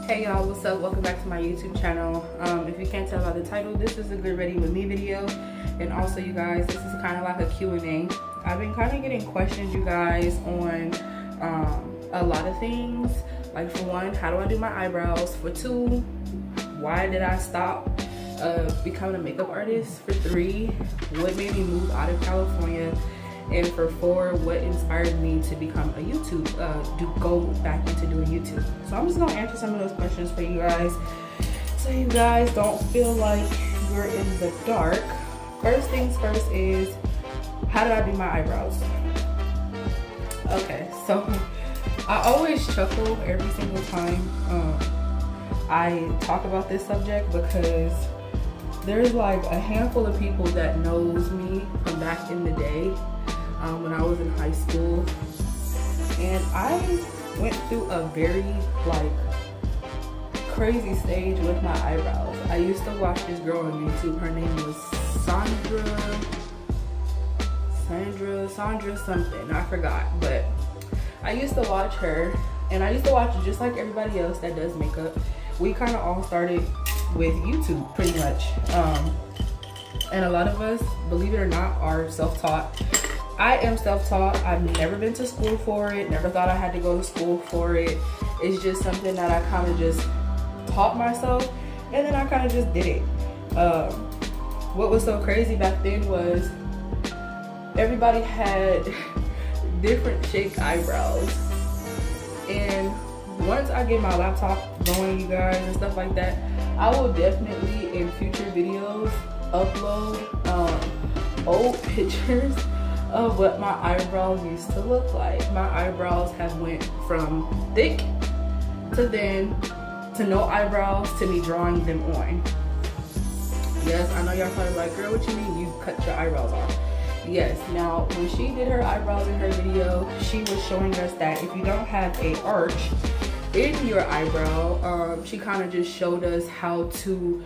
Hey y'all, what's up? Welcome back to my YouTube channel. If you can't tell by the title, this is a Get Ready With Me video. And also you guys, this is kind of like a Q&A. I've been kind of getting questions, you guys, on a lot of things. Like for one, how do I do my eyebrows? For two, why did I stop becoming a makeup artist? For three, what made me move out of California? And for four, what inspired me to become a go back into doing YouTube. So I'm just gonna answer some of those questions for you guys, so you guys don't feel like you're in the dark. First things first is, how did I do my eyebrows? Okay, so I always chuckle every single time I talk about this subject, because there's like a handful of people that knows me from back in the day. When I was in high school, and I went through a very like crazy stage with my eyebrows. I used to watch this girl on YouTube. Her name was Sandra something, I forgot, but I used to watch her, and I used to watch just like everybody else that does makeup. We kind of all started with YouTube pretty much, and a lot of us, believe it or not, are self-taught. I am self-taught. I've never been to school for it, never thought I had to go to school for it. It's just something that I kind of just taught myself, and then I kind of just did it. What was so crazy back then was everybody had different shaped eyebrows, and once I get my laptop going, you guys, and stuff like that, I will definitely in future videos upload old pictures of what my eyebrows used to look like. My eyebrows have went from thick to thin to no eyebrows to me drawing them on. Yes, I know y'all probably like, girl, what you mean you cut your eyebrows off? Yes, now when she did her eyebrows in her video, she was showing us that if you don't have a arch in your eyebrow, she kind of just showed us how to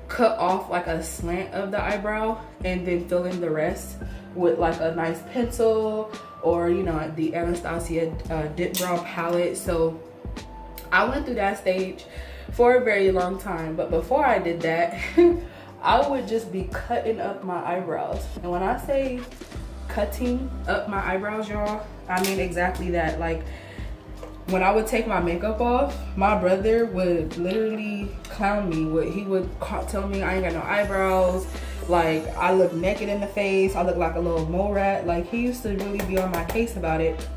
cut off like a slant of the eyebrow and then fill in the rest with like a nice pencil, or you know, the Anastasia dip brow palette. So I went through that stage for a very long time, but before I did that I would just be cutting up my eyebrows. And when I say cutting up my eyebrows, y'all, I mean exactly that. Like when I would take my makeup off, my brother would literally clown me. He would tell me I ain't got no eyebrows, like I look naked in the face, I look like a little mole rat. Like he used to really be on my case about it.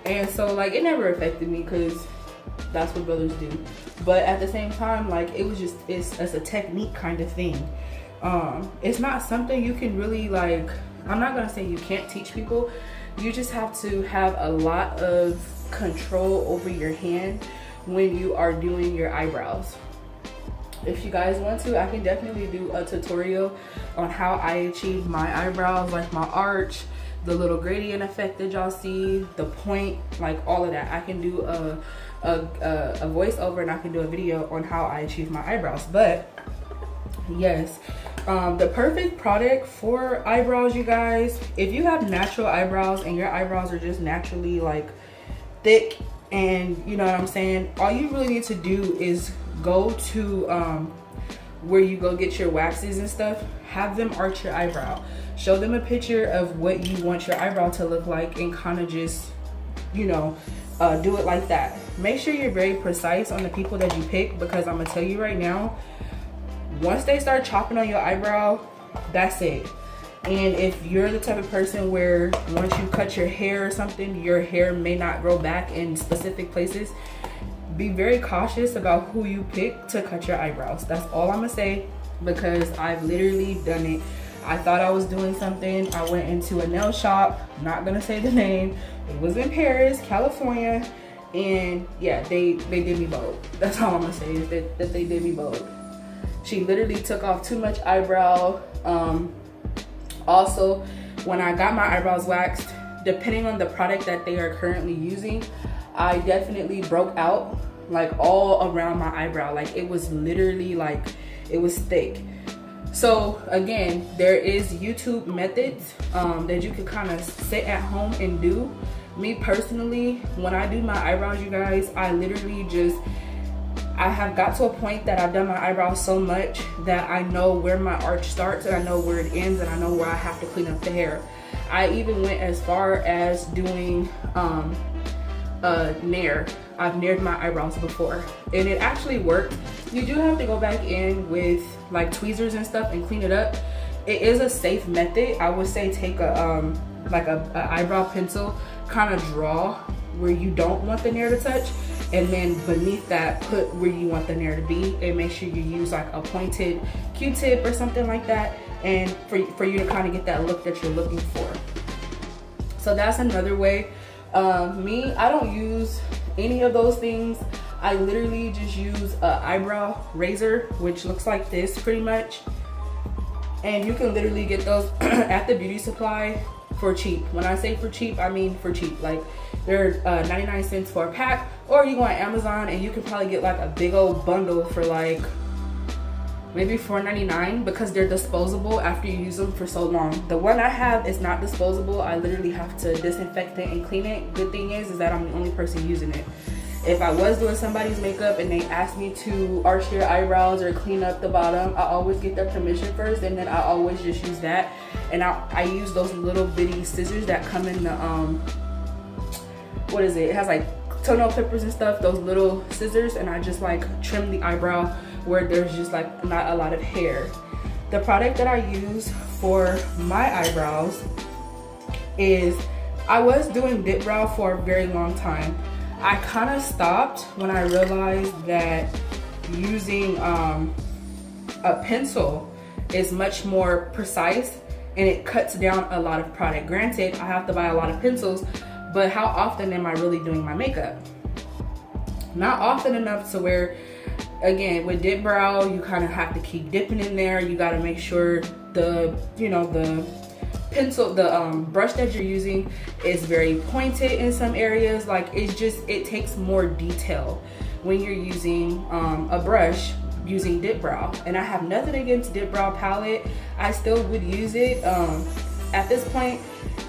And so like it never affected me, because that's what brothers do. But at the same time, like it was just, it's a technique kind of thing. It's not something you can really, like, I'm not gonna say you can't teach people. You just have to have a lot of control over your hand when you are doing your eyebrows. If you guys want to, I can definitely do a tutorial on how I achieve my eyebrows, like my arch, the little gradient effect that y'all see, the point, like all of that. I can do a voiceover, and I can do a video on how I achieve my eyebrows. But yes, the perfect product for eyebrows, you guys, if you have natural eyebrows and your eyebrows are just naturally like thick, and you know what I'm saying, all you really need to do is go to where you go get your waxes and stuff, have them arch your eyebrow, show them a picture of what you want your eyebrow to look like, and kind of just, you know, do it like that. Make sure you're very precise on the people that you pick, because I'm gonna tell you right now, once they start chopping on your eyebrow, that's it. And if you're the type of person where once you cut your hair or something, your hair may not grow back in specific places, be very cautious about who you pick to cut your eyebrows. That's all I'm gonna say, because I've literally done it. I thought I was doing something. I went into a nail shop, not gonna say the name. It was in Paris, California, and yeah, they did me bold. That's all I'm gonna say, is that they did me bold. She literally took off too much eyebrow. Also, when I got my eyebrows waxed, depending on the product that they are currently using, I definitely broke out like all around my eyebrow. Like it was literally like, it was thick. So again, there is YouTube methods that you can kind of sit at home and do. Me personally, when I do my eyebrows, you guys, I literally just, I have got to a point that I've done my eyebrows so much that I know where my arch starts and I know where it ends, and I know where I have to clean up the hair. I even went as far as doing nair. I've naired my eyebrows before and it actually worked. You do have to go back in with like tweezers and stuff and clean it up. It is a safe method. I would say take a like a eyebrow pencil, kind of draw where you don't want the nair to touch, and then beneath that put where you want the nair to be, and make sure you use like a pointed Q-tip or something like that, and for you to kind of get that look that you're looking for. So that's another way. Me, I don't use any of those things. I literally just use an eyebrow razor, which looks like this pretty much, and you can literally get those at the beauty supply for cheap. When I say for cheap, I mean for cheap. Like they're 99 cents for a pack, or you go on Amazon and you can probably get like a big old bundle for like maybe $4.99, because they're disposable after you use them for so long. The one I have is not disposable. I literally have to disinfect it and clean it. Good thing is that I'm the only person using it. If I was doing somebody's makeup and they asked me to arch their eyebrows or clean up the bottom, I always get their permission first, and then I always just use that. And I use those little bitty scissors that come in the what is it? It has like toenail clippers and stuff, those little scissors, and I just like trim the eyebrow where there's just like not a lot of hair. The product that I use for my eyebrows is, I was doing dip brow for a very long time. I kind of stopped when I realized that using a pencil is much more precise and it cuts down a lot of product. Granted, I have to buy a lot of pencils, but how often am I really doing my makeup? Not often enough to where, again, with dip brow, you kind of have to keep dipping in there. You got to make sure the, you know, the pencil, the brush that you're using is very pointed in some areas. Like it's just, it takes more detail when you're using a brush using dip brow. And I have nothing against dip brow palette. I still would use it. At this point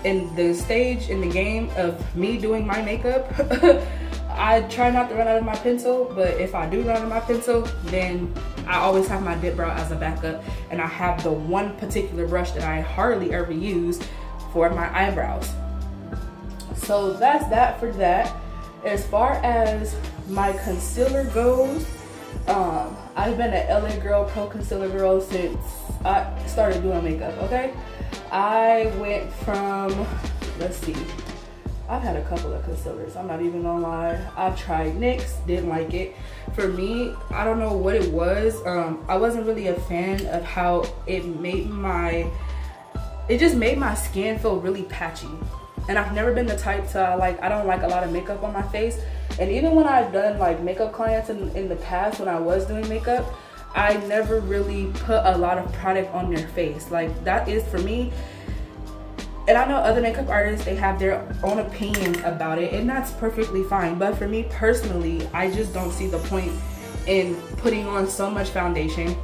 in the stage in the game of me doing my makeup, I try not to run out of my pencil, but if I do run out of my pencil, then I always have my dip brow as a backup, and I have the one particular brush that I hardly ever use for my eyebrows. So that's that for that. As far as my concealer goes, I've been an LA Girl Pro Concealer Girl since I started doing makeup, okay? I went from, let's see, I've had a couple of concealers, I'm not even gonna lie. I've tried NYX, didn't like it. For me, I don't know what it was. I wasn't really a fan of how it made it just made my skin feel really patchy. And I've never been the type to I don't like a lot of makeup on my face. And even when I've done like makeup clients in the past when I was doing makeup, I never really put a lot of product on their face. Like that is for me. And I know other makeup artists, they have their own opinions about it, and that's perfectly fine. But for me personally, I just don't see the point in putting on so much foundation.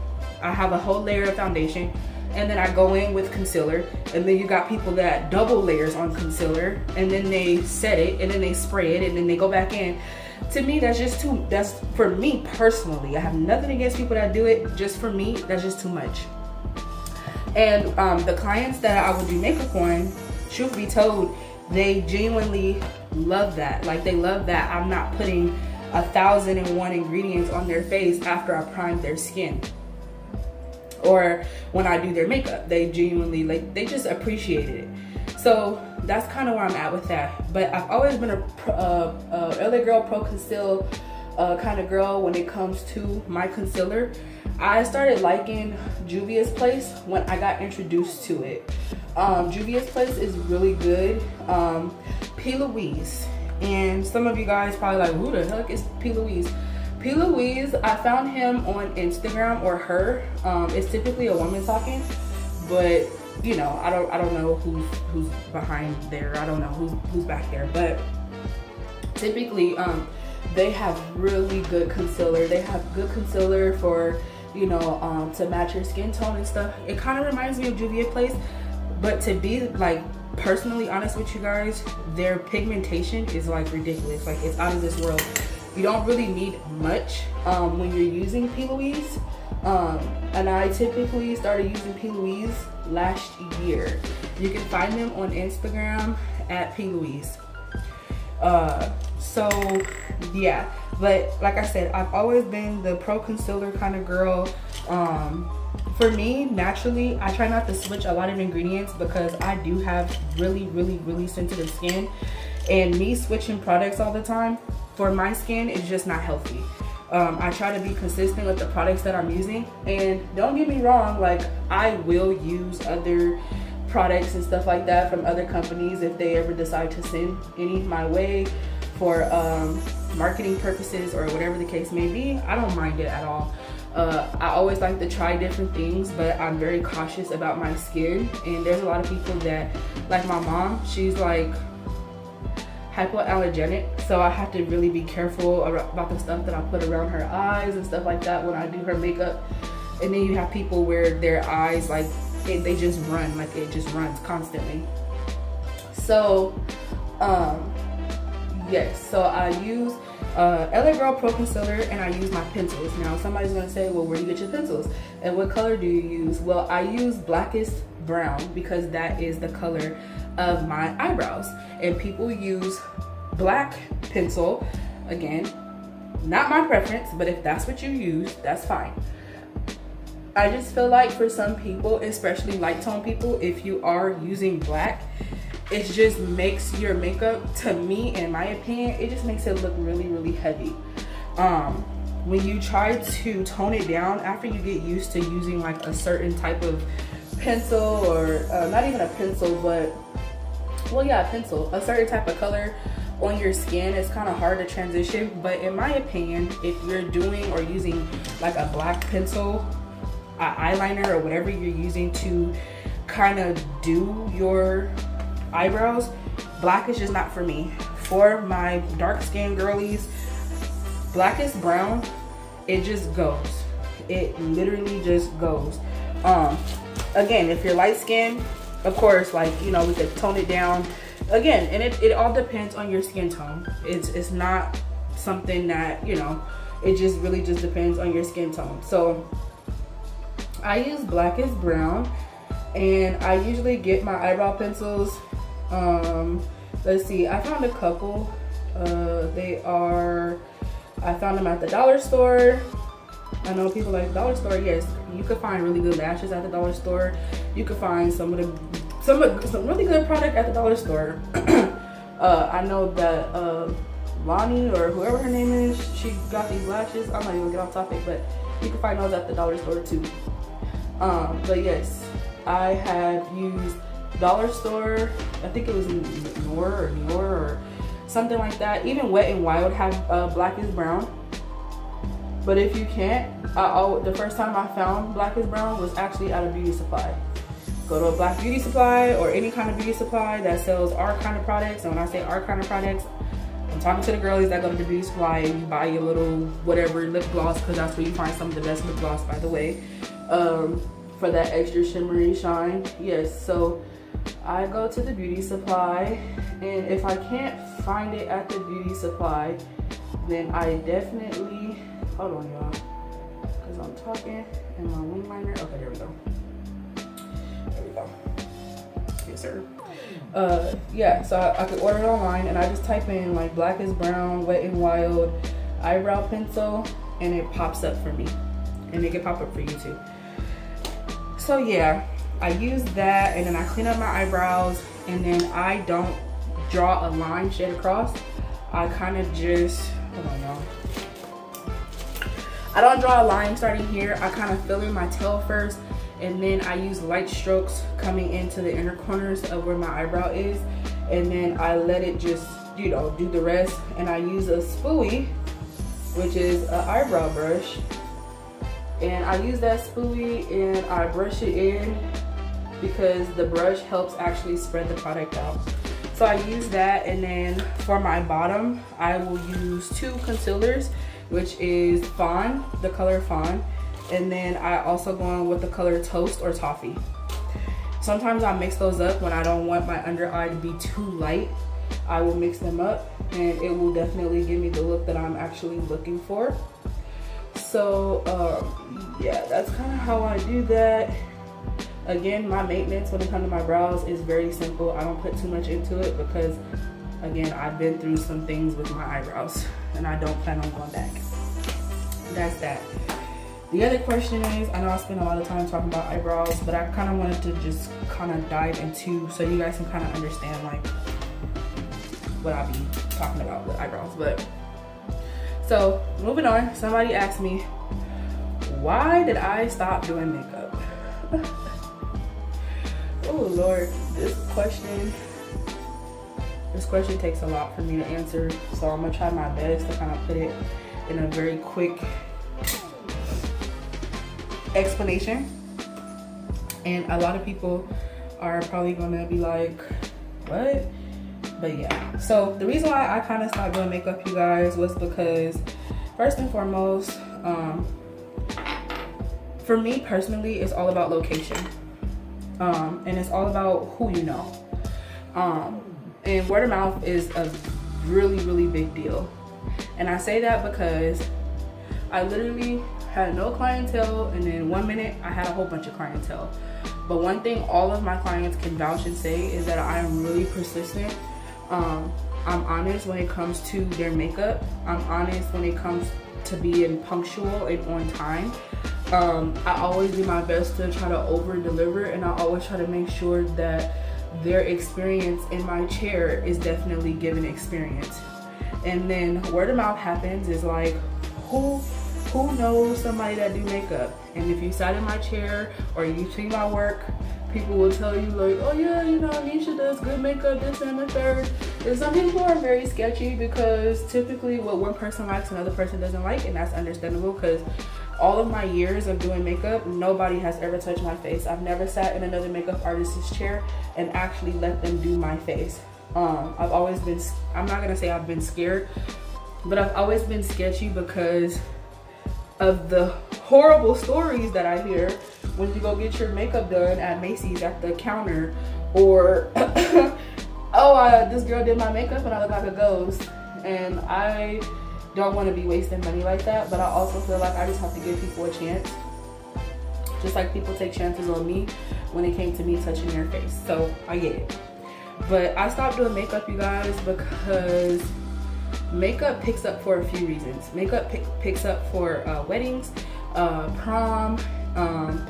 I have a whole layer of foundation, and then I go in with concealer, and then you got people that double layers on concealer, and then they set it, and then they spray it, and then they go back in. To me, that's just that's for me personally. I have nothing against people that do it. Just for me, that's just too much. And the clients that I would do makeup on, truth be told, they genuinely love that. Like they love that I'm not putting 1,001 ingredients on their face after I prime their skin. Or when I do their makeup, they genuinely, like, they just appreciated it. So that's kind of where I'm at with that. But I've always been a LA Girl Pro Conceal kind of girl when it comes to my concealer. I started liking Juvia's Place when I got introduced to it. Juvia's Place is really good. P. Louise, and some of you guys probably like, who the heck is P. Louise? P. Louise, I found him on Instagram, or her. It's typically a woman talking, but you know, I don't know who's behind there. I don't know who's back there, but typically they have really good concealer. They have good concealer for, you know, to match your skin tone and stuff. It kind of reminds me of Juvia's Place, but to be like personally honest with you guys, their pigmentation is like ridiculous. Like it's out of this world. You don't really need much when you're using P. Louise. And I typically started using P. Louise last year. You can find them on Instagram at P. Louise. So yeah, but like I said, I've always been the pro concealer kind of girl. For me, naturally, I try not to switch a lot of ingredients because I do have really sensitive skin, and me switching products all the time for my skin is just not healthy. I try to be consistent with the products that I'm using, and don't get me wrong, like I will use other products and stuff like that from other companies if they ever decide to send any my way for marketing purposes or whatever the case may be. I don't mind it at all. I always like to try different things, but I'm very cautious about my skin, and there's a lot of people that, like my mom, she's like hypoallergenic, so I have to really be careful about the stuff that I put around her eyes and stuff like that when I do her makeup. And then you have people where their eyes, like they just run, like it just runs constantly. So yes, so I use LA Girl Pro Concealer, and I use my pencils. Now somebody's gonna say, well, where do you get your pencils and what color do you use? Well, I use Blackest Brown because that is the color of my eyebrows, and people use black pencil. Again, not my preference, but if that's what you use, that's fine. I just feel like for some people, especially light tone people, if you are using black, it just makes your makeup, to me, in my opinion, it just makes it look really heavy. When you try to tone it down after you get used to using like a certain type of pencil, or not even a pencil, but well, yeah, a pencil, a certain type of color on your skin, it's kind of hard to transition. But in my opinion, if you're doing or using like a black pencil, eyeliner, or whatever you're using to kind of do your eyebrows, black is just not for me. For my dark skin girlies, Blackest Brown, it just goes. It literally just goes. Again, if you're light skinned, of course, like, you know, we could tone it down again, and it all depends on your skin tone. It's not something that, you know, it just really just depends on your skin tone. So I use Blackest Brown, and I usually get my eyebrow pencils. Let's see, I found a couple. I found them at the dollar store. I know people like dollar store. Yes, you could find really good lashes at the dollar store. You could find some really good product at the dollar store. I know that Lonnie, or whoever her name is, she got these lashes. I'm not even gonna get off topic, but you can find those at the dollar store too. But yes, I have used dollar store. I think it was Noor or something like that. Even Wet n Wild have Blackest Brown. But if you can't, the first time I found Blackest Brown was actually at a beauty supply. Go to a Black Beauty Supply or any kind of beauty supply that sells our kind of products. And when I say our kind of products, I'm talking to the girlies that go to the beauty supply and you buy your little whatever lip gloss, because that's where you find some of the best lip gloss, by the way, for that extra shimmery shine. Yes, so I go to the beauty supply, and if I can't find it at the beauty supply, then I definitely, hold on y'all, because I'm talking and my wing liner. Okay, there we go. There we go. Yes, sir. Yeah, so I could order it online, and I just type in like Blackest Brown Wet n Wild eyebrow pencil, and it pops up for me, and it can pop up for you too. So yeah, I use that, and then I clean up my eyebrows, and then I don't draw a line straight across. I kind of just, hold on y'all, I don't draw a line starting here. I kind of fill in my tail first, and then I use light strokes coming into the inner corners of where my eyebrow is, and then I let it just, you know, do the rest. And I use a spoolie, which is an eyebrow brush, and I use that spoolie and I brush it in because the brush helps actually spread the product out. So I use that, and then for my bottom, I will use two concealers, which is Fawn, the color Fawn, and then I also go on with the color Toast or Toffee. Sometimes I mix those up when I don't want my under eye to be too light. I will mix them up, and it will definitely give me the look that I'm actually looking for. So yeah, that's kind of how I do that. Again, my maintenance when it comes to my brows is very simple. I don't put too much into it because, again, I've been through some things with my eyebrows and I don't plan on going back. That's that. The other question is, I know I spend a lot of time talking about eyebrows, but I kind of wanted to just kind of dive into, so you guys can kind of understand like what I be talking about with eyebrows. But so moving on, somebody asked me, why did I stop doing makeup? Oh Lord, this question takes a lot for me to answer, so I'm gonna try my best to kind of put it in a very quick explanation. And a lot of people are probably gonna be like, what? But yeah, so the reason why I kind of stopped doing makeup, you guys, was because first and foremost, for me personally, it's all about location. And it's all about who you know. And word of mouth is a really, really big deal. And I say that because I literally had no clientele, and then 1 minute I had a whole bunch of clientele. But one thing all of my clients can vouch and say is that I am really persistent. I'm honest when it comes to their makeup. I'm honest when it comes to being punctual and on time. I always do my best to try to over deliver, and I always try to make sure that their experience in my chair is definitely given experience. And then word of mouth happens is like, who knows somebody that do makeup? And if you sat in my chair or you see my work, people will tell you like, oh yeah, you know, Nisha does good makeup, this and the third. And some people are very sketchy because typically what one person likes another person doesn't like, and that's understandable because all of my years of doing makeup, nobody has ever touched my face. I've never sat in another makeup artist's chair and actually let them do my face. I've always been, I'm not gonna say I've been scared, but I've always been sketchy because of the horrible stories that I hear when you go get your makeup done at Macy's at the counter, or oh, this girl did my makeup and I look like a ghost. And I don't want to be wasting money like that, but I also feel like I just have to give people a chance, just like people take chances on me when it came to me touching their face. So I get it. But I stopped doing makeup, you guys, because makeup picks up for a few reasons. Makeup picks up for weddings, prom,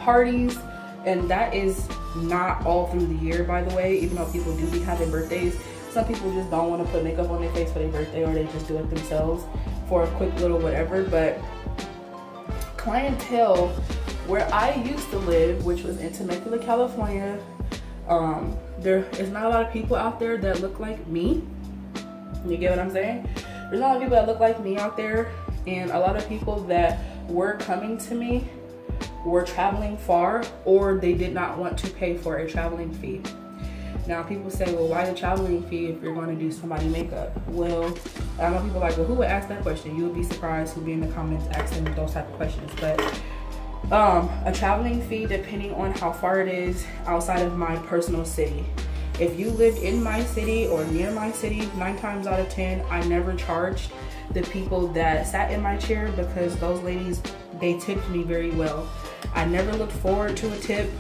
parties, and that is not all through the year, by the way. Even though people do be having birthdays, some people just don't want to put makeup on their face for their birthday, or they just do it themselves for a quick little whatever. But clientele where I used to live, which was in Temecula, California, there is not a lot of people out there that look like me. You get what I'm saying? There's not a lot of people that look like me out there, and a lot of people that were coming to me were traveling far, or they did not want to pay for a traveling fee. Now people say, well, why the traveling fee if you're going to do somebody makeup? Well, I know people are like, well, who would ask that question? You would be surprised who be in the comments asking those type of questions. But a traveling fee, depending on how far it is outside of my personal city. If you lived in my city or near my city, 9 times out of 10, I never charged the people that sat in my chair, because those ladies, they tipped me very well. I never looked forward to a tip.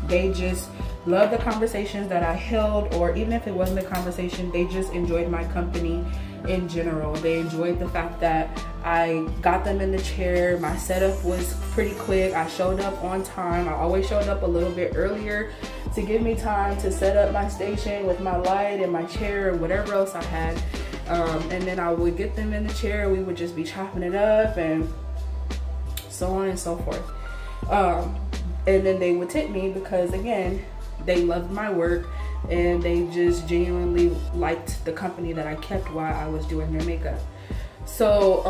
They just loved the conversations that I held, or even if it wasn't a conversation, they just enjoyed my company in general. They enjoyed the fact that I got them in the chair. My setup was pretty quick. I showed up on time. I always showed up a little bit earlier to give me time to set up my station with my light and my chair and whatever else I had. And then I would get them in the chair. We would just be chopping it up and so on and so forth. And then they would tip me because, again, they loved my work and they just genuinely liked the company that I kept while I was doing their makeup. So,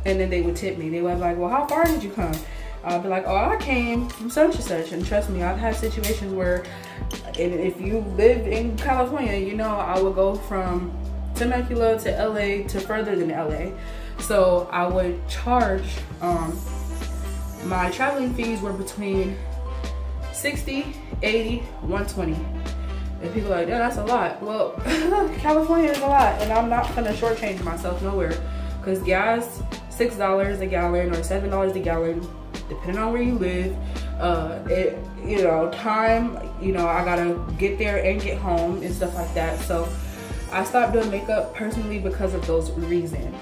and then they would tip me. They would be like, well, how far did you come? I'd be like, oh, I came from such and such. And trust me, I've had situations where, if you live in California, you know I would go from Temecula to LA to further than LA. So I would charge, my traveling fees were between $60, $80, $120. And people are like, yeah, that's a lot. Well, California is a lot, and I'm not gonna shortchange myself nowhere, because gas, $6 a gallon or $7 a gallon, depending on where you live. You know, time, you know, I gotta get there and get home and stuff like that. So I stopped doing makeup personally because of those reasons.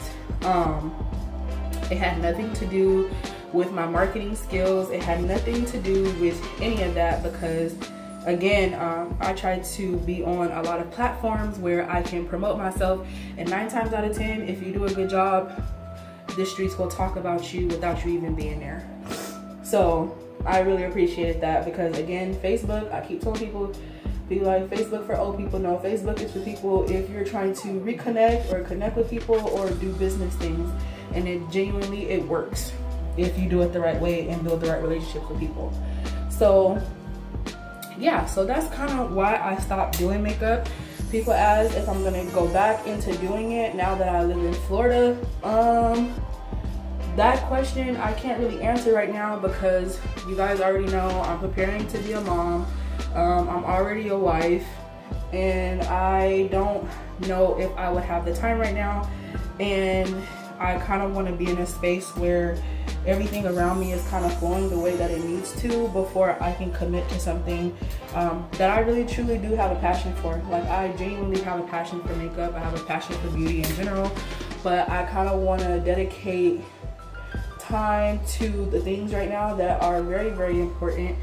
It had nothing to do with my marketing skills. It had nothing to do with any of that, because again, I try to be on a lot of platforms where I can promote myself, and 9 times out of 10, if you do a good job, the streets will talk about you without you even being there. So I really appreciated that, because again, Facebook, I keep telling people, be like, Facebook for old people. No, Facebook is for people if you're trying to reconnect or connect with people or do business things, and it genuinely, it works if you do it the right way and build the right relationships with people. So yeah, so that's kind of why I stopped doing makeup. People ask if I'm gonna go back into doing it now that I live in Florida. That question I can't really answer right now, because you guys already know I'm preparing to be a mom. I'm already a wife, and I don't know if I would have the time right now, and I kind of want to be in a space where everything around me is kind of flowing the way that it needs to before I can commit to something that I really truly do have a passion for. Like, I genuinely have a passion for makeup. I have a passion for beauty in general, but I kind of want to dedicate time to the things right now that are very, very important.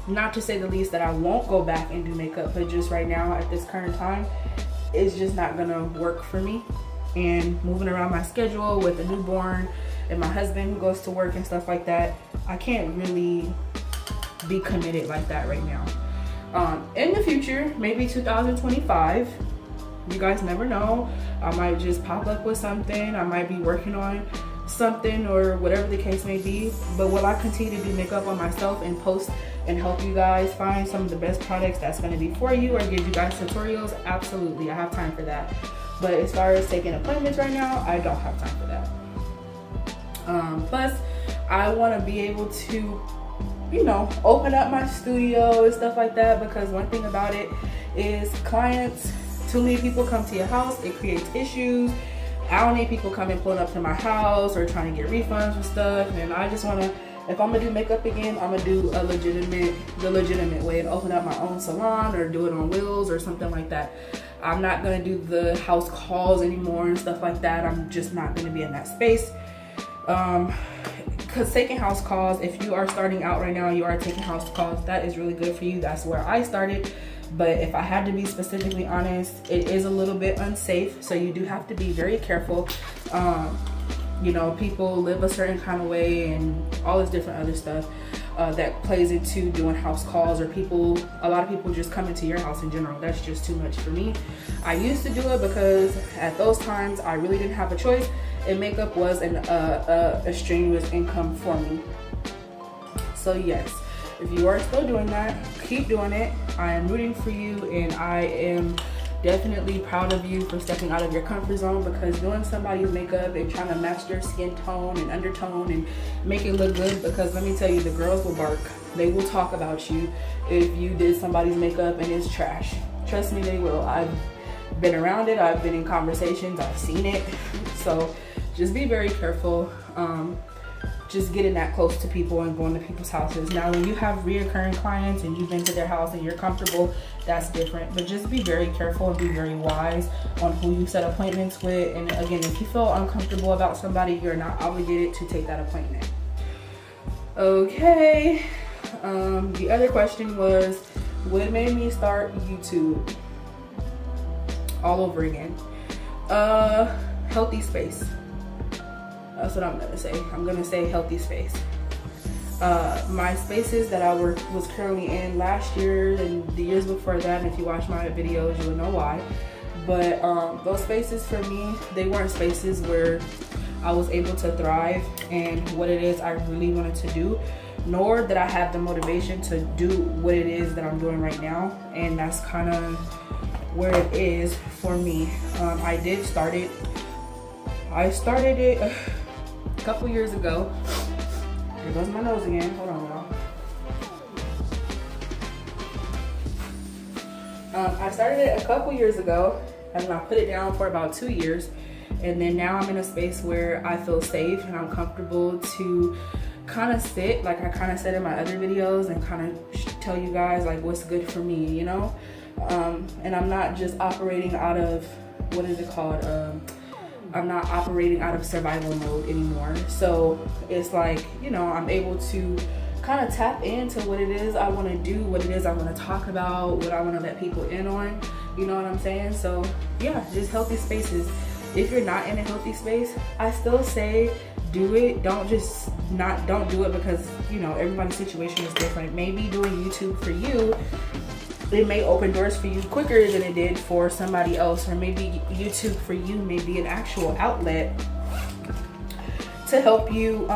Not to say the least that I won't go back and do makeup, but just right now at this current time, it's just not gonna work for me. And moving around my schedule with a newborn and my husband who goes to work and stuff like that, I can't really be committed like that right now. In the future, maybe 2025, you guys never know, I might just pop up with something. I might be working on something or whatever the case may be. But will I continue to do makeup on myself and post and help you guys find some of the best products that's going to be for you, or give you guys tutorials? Absolutely, I have time for that. But as far as taking appointments right now, I don't have time for that. Plus, I want to be able to, you know, open up my studio and stuff like that, because one thing about it is clients, too many people come to your house, it creates issues. I don't need people coming pulling up to my house or trying to get refunds for stuff. And I just want to, if I'm gonna do makeup again, I'm gonna do the legitimate way and open up my own salon or do it on wheels or something like that. I'm not gonna do the house calls anymore and stuff like that. I'm just not gonna be in that space. Because taking house calls, if you are starting out right now, you are taking house calls, that is really good for you. That's where I started. But if I had to be specifically honest, it is a little bit unsafe. So you do have to be very careful. You know, people live a certain kind of way and all this different other stuff that plays into doing house calls, or a lot of people just come into your house in general. That's just too much for me. I used to do it because at those times I really didn't have a choice, and makeup was a strenuous income for me. So yes, if you are still doing that, keep doing it. I am rooting for you, and I am definitely proud of you for stepping out of your comfort zone, because doing somebody's makeup and trying to match their skin tone and undertone and make it look good, because let me tell you, the girls will bark. They will talk about you if you did somebody's makeup and it's trash. Trust me, they will. I've been around it. I've been in conversations. I've seen it. So just be very careful. Just getting that close to people and going to people's houses. Now, when you have reoccurring clients and you've been to their house and you're comfortable, that's different. But just be very careful and be very wise on who you set appointments with. And again, if you feel uncomfortable about somebody, you're not obligated to take that appointment. Okay. The other question was, what made me start YouTube all over again? Healthy space. That's what I'm gonna say. I'm gonna say healthy space. My spaces that I was currently in last year and the years before that, and if you watch my videos, you'll know why. But those spaces for me, they weren't spaces where I was able to thrive and what it is I really wanted to do, nor did I have the motivation to do what it is that I'm doing right now. And that's kind of where it is for me. I started it a couple years ago. Here goes my nose again. Hold on, y'all. I started it a couple years ago, and I put it down for about 2 years. And then now I'm in a space where I feel safe and I'm comfortable to kind of sit, like I kind of said in my other videos, and kind of tell you guys like what's good for me, you know? And I'm not just operating out of, what is it called? I'm not operating out of survival mode anymore. So it's like, you know, I'm able to kind of tap into what it is I want to do, what it is I want to talk about, what I want to let people in on, you know what I'm saying? So yeah, just healthy spaces. If you're not in a healthy space, I still say do it. Don't do it because, you know, everybody's situation is different. Maybe doing YouTube for you, it may open doors for you quicker than it did for somebody else, or maybe YouTube for you may be an actual outlet to help you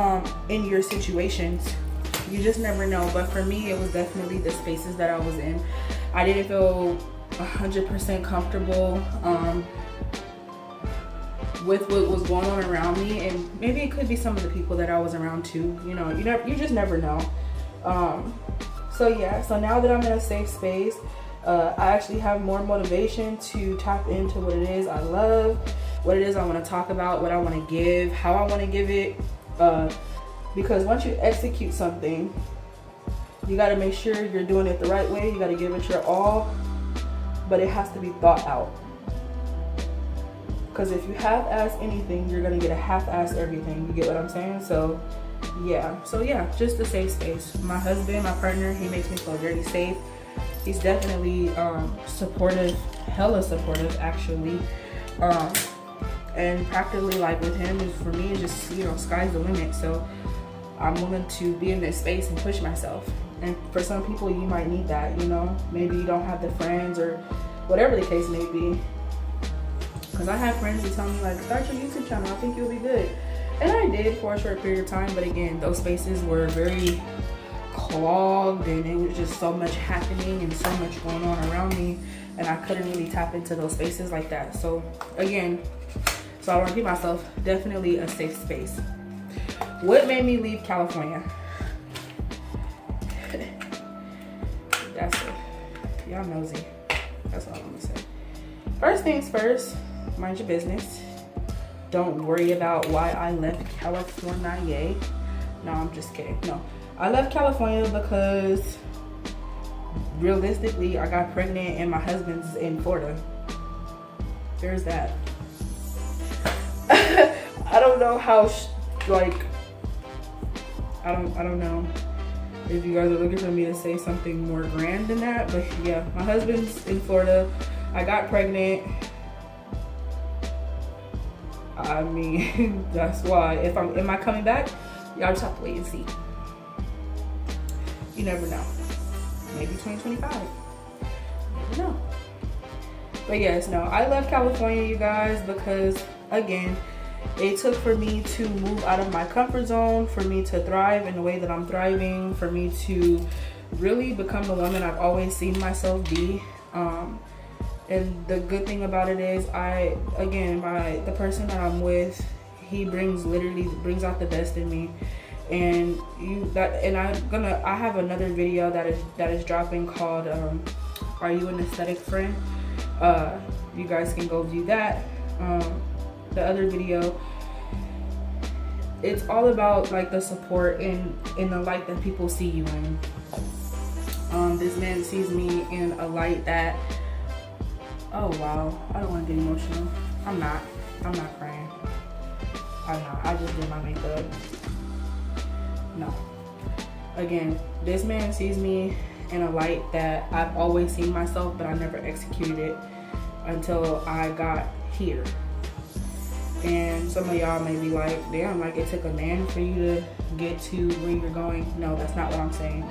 in your situations. You just never know. But for me, it was definitely the spaces that I was in. I didn't feel 100% comfortable with what was going on around me, and maybe it could be some of the people that I was around too. You know, you just never know. So yeah, so now that I'm in a safe space, I actually have more motivation to tap into what it is I love, what it is I want to talk about, what I want to give, how I want to give it. Because once you execute something, you got to make sure you're doing it the right way. You got to give it your all, but it has to be thought out. Because if you half-ass anything, you're going to get a half-ass everything. You get what I'm saying? So yeah, just a safe space. My husband, my partner, he makes me feel very safe. He's definitely supportive, hella supportive actually. And practically, like with him, for me, it's just, you know, sky's the limit. So I'm willing to be in this space and push myself. And for some people, you might need that, you know. Maybe you don't have the friends or whatever the case may be. Because I have friends who tell me, like, start your YouTube channel, I think you'll be good. And I did for a short period of time, but again, those spaces were very clogged and it was just so much happening and so much going on around me, and I couldn't really tap into those spaces like that. So again, so I want to repeat myself, definitely a safe space. What made me leave California? That's it. Y'all nosy. That's all I'm gonna say. First things first, mind your business. Don't worry about why I left California. Yay. No, I'm just kidding. No, I left California because realistically, I got pregnant and my husband's in Florida. There's that. I don't know how, I don't know if you guys are looking for me to say something more grand than that, but yeah, my husband's in Florida. I got pregnant. I mean, that's why. Am I coming back? Y'all just have to wait and see. You never know. Maybe 2025. Never know. But yes, no, I left California, you guys, because again, it took for me to move out of my comfort zone, for me to thrive in the way that I'm thriving, for me to really become the woman I've always seen myself be. And the good thing about it is, the person that I'm with, he literally brings out the best in me. And I have another video that is dropping called Are You an Aesthetic Friend? You guys can go view that. The other video, it's all about like the support in the light that people see you in. This man sees me in a light that, oh wow, I don't want to get emotional. I'm not crying. I'm not. I just did my makeup. No. Again, this man sees me in a light that I've always seen myself, but I never executed it until I got here. And some of y'all may be like, damn, like it took a man for you to get to where you're going. No, that's not what I'm saying.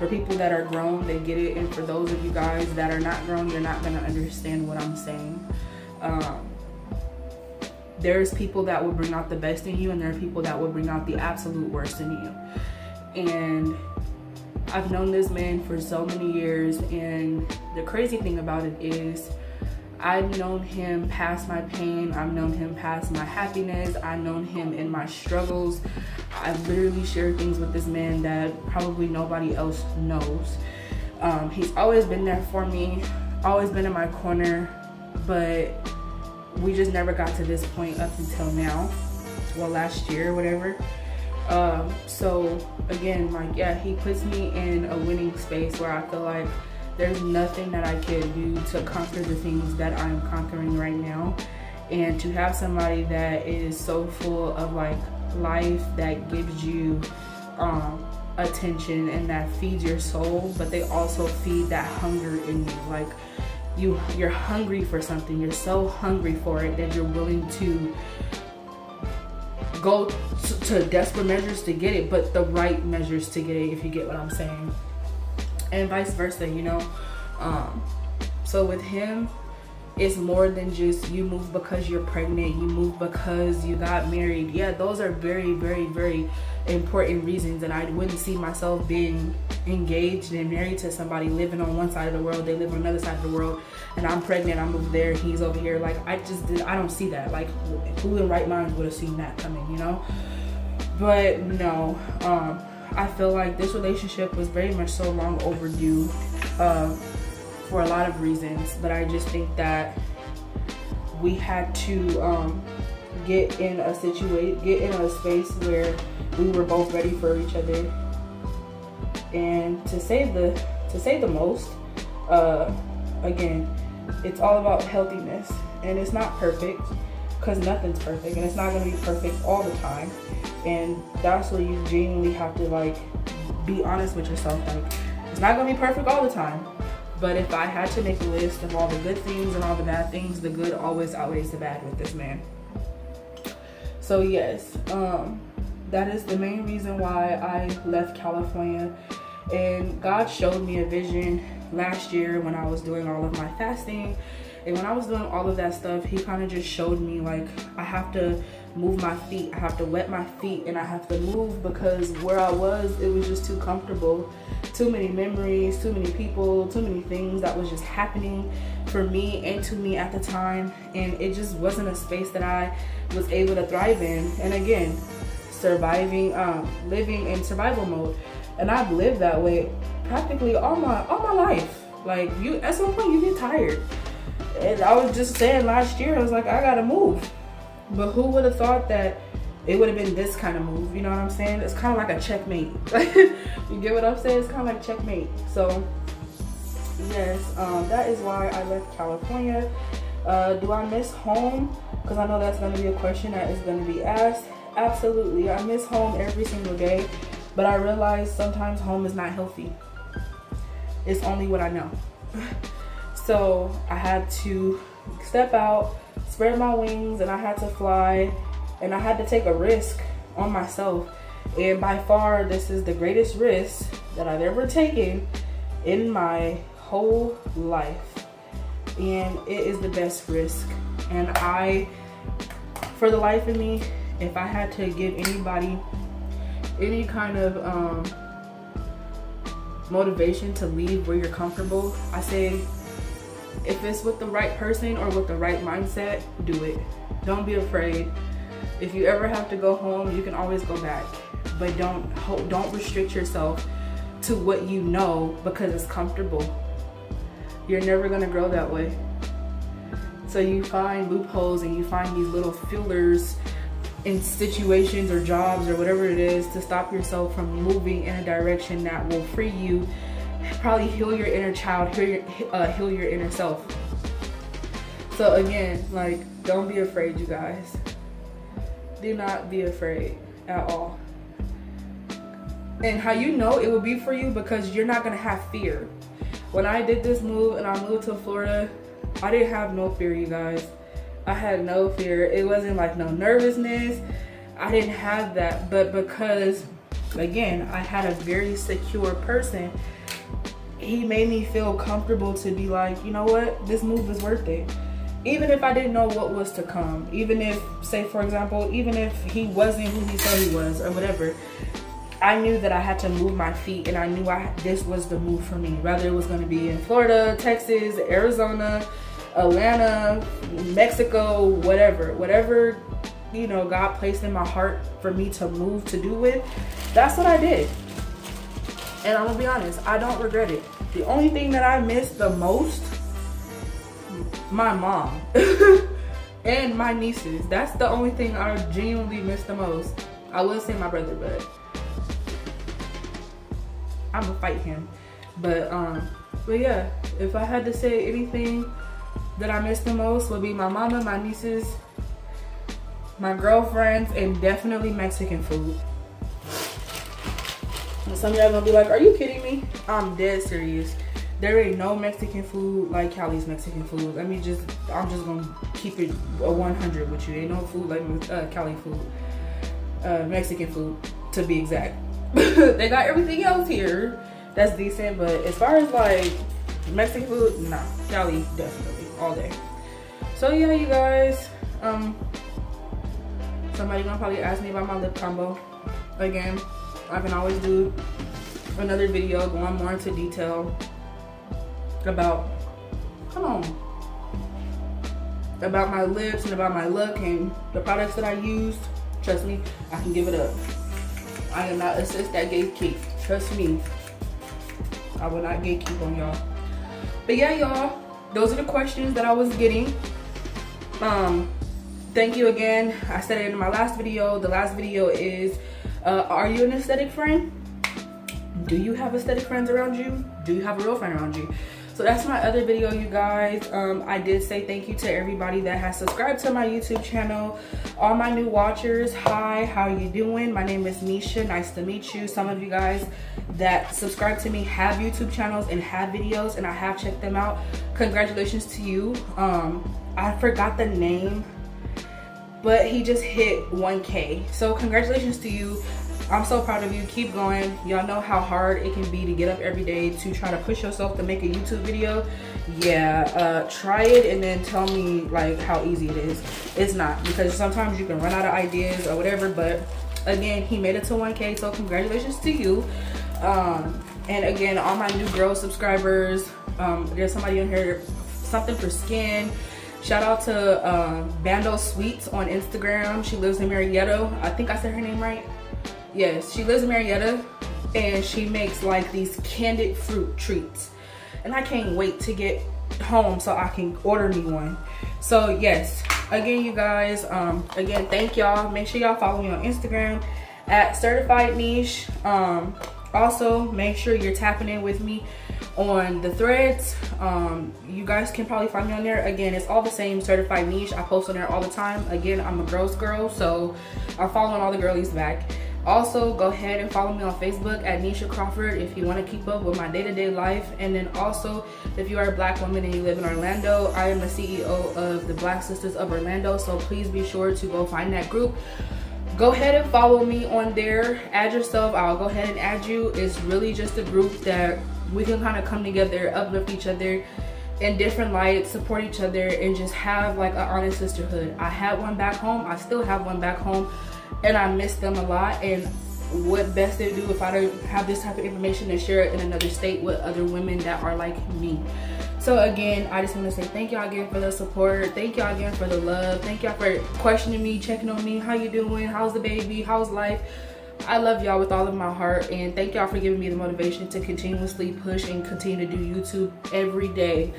For people that are grown, they get it. And for those of you guys that are not grown, you're not gonna understand what I'm saying. There's people that will bring out the best in you, and there are people that will bring out the absolute worst in you. And I've known this man for so many years, and the crazy thing about it is I've known him past my pain. I've known him past my happiness. I've known him in my struggles. I've literally shared things with this man that probably nobody else knows. He's always been there for me. always been in my corner, but we just never got to this point up until now. Well, last year or whatever. So again, like, yeah, he puts me in a winning space where I feel like there's nothing that I can do to conquer the things that I'm conquering right now. And to have somebody that is so full of like life, that gives you attention and that feeds your soul, but they also feed that hunger in you. Like you're hungry for something. You're so hungry for it that you're willing to go to desperate measures to get it, but the right measures to get it, if you get what I'm saying. And vice versa, you know. So with him, it's more than just you move because you're pregnant, you move because you got married. Yeah, those are very, very, very important reasons, and I wouldn't see myself being engaged and married to somebody living on one side of the world, they live on another side of the world, and I'm pregnant, I'm over there, he's over here. Like, I don't see that. Like, who in right mind would have seen that coming, you know? But no, I feel like this relationship was very much so long overdue, for a lot of reasons, but I just think that we had to get in a space where we were both ready for each other. And to say the most, again, it's all about healthiness, and it's not perfect, because nothing's perfect, and it's not going to be perfect all the time. And that's where you genuinely have to like be honest with yourself. Like, it's not going to be perfect all the time. But if I had to make a list of all the good things and all the bad things, the good always outweighs the bad with this man. So yes, that is the main reason why I left California. And God showed me a vision last year when I was doing all of my fasting. And when I was doing all of that stuff, he kind of just showed me, like, I have to move my feet. I have to wet my feet, and I have to move, because where I was, it was just too comfortable. Too many memories, too many people, too many things that was just happening for me and to me at the time. And it just wasn't a space that I was able to thrive in. And again, living in survival mode. And I've lived that way practically all my life. Like, at some point you get tired. And I was just saying last year, I was like, I gotta move. But who would have thought that it would have been this kind of move? You know what I'm saying? It's kind of like a checkmate. You get what I'm saying? It's kind of like checkmate. So yes, that is why I left California. Do I miss home? Because I know that's going to be a question that is going to be asked. Absolutely, I miss home every single day. But I realize sometimes home is not healthy. It's only what I know. So I had to step out, spread my wings, and I had to fly, and I had to take a risk on myself. And by far, this is the greatest risk that I've ever taken in my whole life. And it is the best risk. And for the life of me, if I had to give anybody any kind of motivation to leave where you're comfortable, I say, if it's with the right person or with the right mindset, do it. Don't be afraid. If you ever have to go home, you can always go back. But don't restrict yourself to what you know because it's comfortable. You're never gonna grow that way. So you find loopholes and you find these little fillers in situations or jobs or whatever it is to stop yourself from moving in a direction that will free you, probably heal your inner child, heal your inner self. So again, like, don't be afraid, you guys. Do not be afraid at all. And how you know it will be for you, because you're not gonna have fear. When I did this move and I moved to Florida, I didn't have no fear, you guys. I had no fear. It wasn't like no nervousness. I didn't have that. But because, again, I had a very secure person, he made me feel comfortable to be like, you know what, this move is worth it. Even if I didn't know what was to come, even if, say for example, even if he wasn't who he said he was or whatever, I knew that I had to move my feet, and I knew this was the move for me. Whether it was going to be in Florida, Texas, Arizona, Atlanta, Mexico, whatever, you know, God placed in my heart for me to move to do with, that's what I did. And I'm gonna be honest, I don't regret it. The only thing that I miss the most my mom and my nieces. That's the only thing I genuinely miss the most. I would say my brother, but I'm gonna fight him. But yeah, if I had to say anything that I miss the most would be my mama, my nieces, my girlfriends, and definitely Mexican food. And some of y'all gonna be like, are you kidding me? I'm dead serious. There ain't no Mexican food like Cali's Mexican food. I'm just gonna keep it 100 with you. Ain't no food like Cali food. Mexican food, to be exact. They got everything else here that's decent, but as far as like Mexican food, nah, Cali definitely all day. So yeah, you guys, somebody gonna probably ask me about my lip combo again. I can always do another video going more into detail about about my lips and about my look and the products that I used. Trust me, I can give it up. I am not assist that gatekeep. Trust me, I will not gatekeep on y'all. But yeah, y'all, those are the questions that I was getting. Thank you again. I said it in my last video. The last video is, are you an aesthetic friend? Do you have aesthetic friends around you? Do you have a real friend around you? So that's my other video, you guys. I did say thank you to everybody that has subscribed to my YouTube channel. All my new watchers, hi, how you doing? My name is Nisha, nice to meet you. Some of you guys that subscribe to me have YouTube channels and have videos, and I have checked them out. Congratulations to you. I forgot the name, but he just hit 1K. So congratulations to you. I'm so proud of you. Keep going. Y'all know how hard it can be to get up every day to try to push yourself to make a YouTube video. Yeah, try it and then tell me like how easy it is. It's not, because sometimes you can run out of ideas or whatever, but again, he made it to 1K, so congratulations to you. And again, all my new girl subscribers, there's somebody in here, something for skin. Shout out to Bando Sweets on Instagram. She lives in Marietta. I think I said her name right. Yes, she lives in Marietta, and she makes like these candied fruit treats. And I can't wait to get home so I can order me one. So yes, again, you guys, again, thank y'all. Make sure y'all follow me on Instagram at Certified Niche. Also, make sure you're tapping in with me on the threads. You guys can probably find me on there. Again, it's all the same, Certified Niche. I post on there all the time. Again, I'm a girl's girl, so I'm following all the girlies back. Also, go ahead and follow me on Facebook at Nisha Crawford if you want to keep up with my day-to-day life. And then also, if you are a black woman and you live in Orlando, I am the CEO of the Black Sisters of Orlando, so please be sure to go find that group. Go ahead and follow me on there. Add yourself. I'll go ahead and add you. It's really just a group that we can kind of come together, uplift each other in different lights, support each other, and just have like an honest sisterhood. I had one back home. I still have one back home, and I miss them a lot. And what best to do if I don't have this type of information to share it in another state with other women that are like me. So again, I just want to say thank y'all again for the support. Thank y'all again for the love. Thank y'all for questioning me, checking on me. How you doing? How's the baby? How's life? I love y'all with all of my heart, and thank y'all for giving me the motivation to continuously push and continue to do YouTube every day.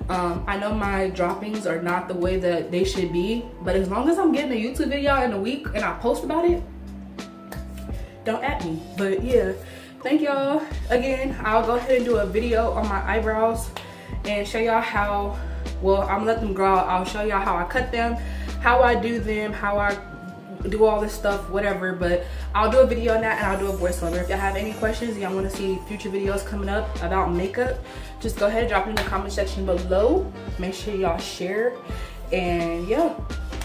I know my droppings are not the way that they should be, but as long as I'm getting a YouTube video in a week and I post about it, don't at me. But yeah, thank y'all again. I'll go ahead and do a video on my eyebrows and show y'all how, well, I'm gonna let them grow. I'll show y'all how I cut them, how I do them, how I do all this stuff, whatever. But I'll do a video on that, and I'll do a voiceover. If y'all have any questions, y'all want to see future videos coming up about makeup, just go ahead and drop it in the comment section below. Make sure y'all share. And yeah,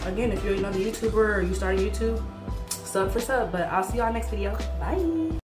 again, if you're another YouTuber or you started YouTube, sub for sub. But I'll see y'all next video. Bye.